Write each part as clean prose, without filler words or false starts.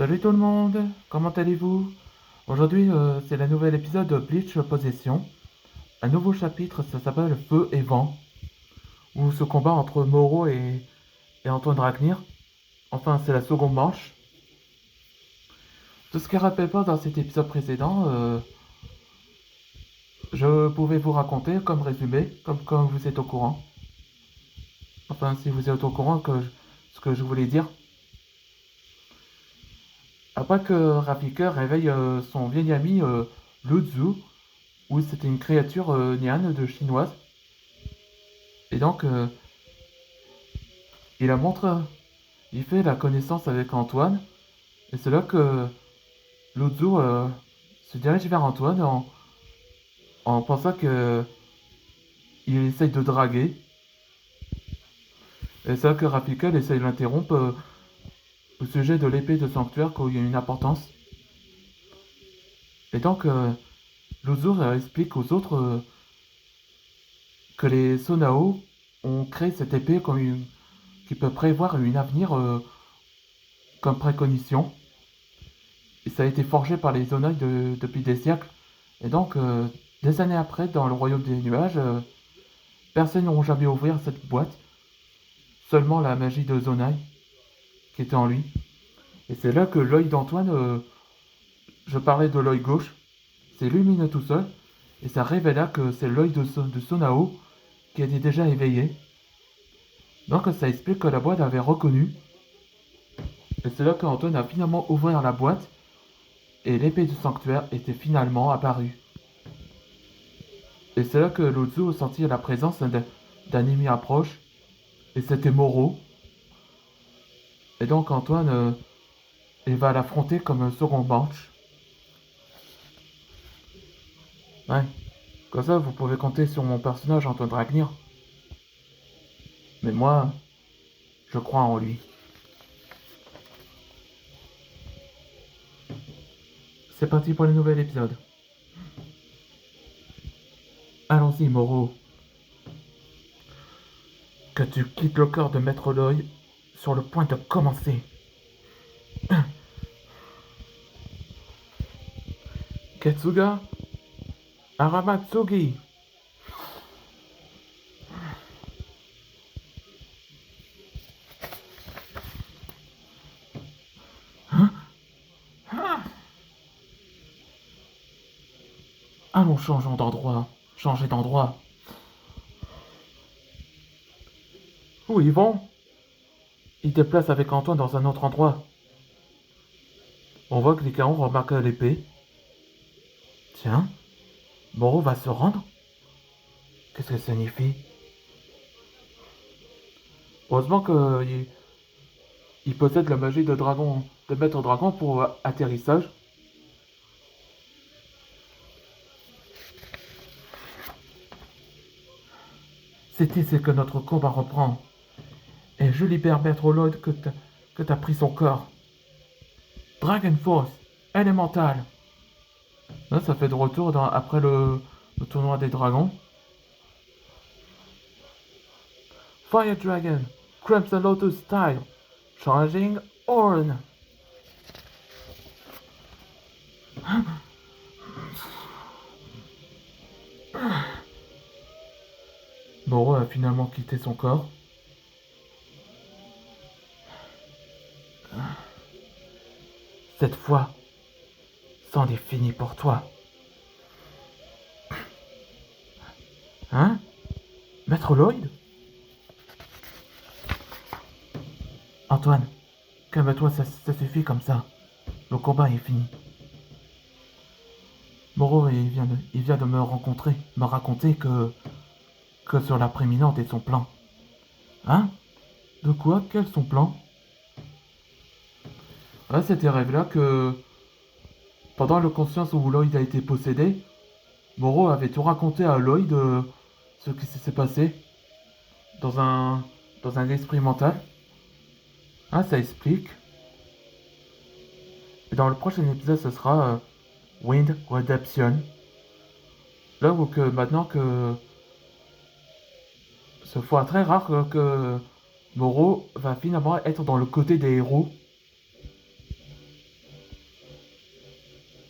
Salut tout le monde, comment allez-vous? Aujourd'hui, c'est le nouvel épisode de Bleach Possession. Un nouveau chapitre, ça s'appelle Feu et Vent, où ce combat entre Moro et Antoine Dragnir. Enfin, c'est la seconde manche. Tout ce qui ne rappelle pas dans cet épisode précédent, je pouvais vous raconter comme résumé, comme vous êtes au courant. Enfin, si vous êtes au courant ce que je voulais dire. Après que Rafika réveille son vieil ami Luzu, où c'était une créature niane de chinoise. Et donc, il la montre, il fait la connaissance avec Antoine. Et c'est là que Luzu se dirige vers Antoine en pensant que il essaye de draguer. Et c'est là que Rafika essaye de l'interrompre au sujet de l'épée de sanctuaire qu'il y a une importance. Et donc, Luzu explique aux autres que les Sonao ont créé cette épée qui peut prévoir un avenir comme préconition. Et ça a été forgé par les Zonai depuis des siècles. Et donc, des années après, dans le royaume des nuages, personne n'aura jamais ouvert cette boîte. Seulement la magie de Zonai qui était en lui. Et c'est là que l'œil d'Antoine, je parlais de l'œil gauche, s'illumine tout seul. Et ça révéla que c'est l'œil de Sonao qui était déjà éveillé. Donc ça explique que la boîte avait reconnu. Et c'est là qu'Antoine a finalement ouvert la boîte. Et l'épée du sanctuaire était finalement apparue. Et c'est là que Lutzu sentit la présence d'un ennemi approche. Et c'était Moro. Et donc Antoine, il va l'affronter comme un second manche. Ouais. Comme ça, vous pouvez compter sur mon personnage Antoine Dragnir. Mais moi, je crois en lui. C'est parti pour le nouvel épisode. Allons-y, Moro. Que tu quittes le corps de Maître Loy sur le point de commencer. Ketsuga Aramatsugi. Allons, changeons d'endroit. Changer d'endroit. Où ils vont? Ils déplacent avec Antoine dans un autre endroit. On voit que les Lycaon remarque l'épée. Tiens, Moro va se rendre? Qu'est-ce que ça signifie? Heureusement qu'il possède la magie de dragon, de maître dragon pour atterrissage. C'est ici que notre combat reprend. Et je libère Maître Lloyd que t'as pris son corps. Dragon Force, élémental. Là, ça fait de retour après le tournoi des dragons. Fire Dragon, Crimson Lotus Style, Changing Horn. Moro a finalement quitté son corps. Cette fois, c'en est fini pour toi. Hein? Maître Lloyd? Antoine, calme-toi, ça suffit comme ça. Le combat est fini. Moro, il vient de me raconter que sur la préminente est son plan. Hein? De quoi? Quel son plan? Ouais, c'était rêve-là que pendant le conscience où Lloyd a été possédé, Moro avait tout raconté à Lloyd ce qui s'est passé dans dans un esprit mental. Ah, ça explique. Et dans le prochain épisode, ce sera Wind Redemption. Là où que maintenant que ce fois très rare que Moro va finalement être dans le côté des héros.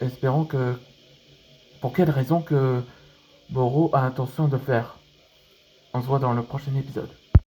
espérons que... Pour quelle raison que Moro a intention de faire. On se voit dans le prochain épisode.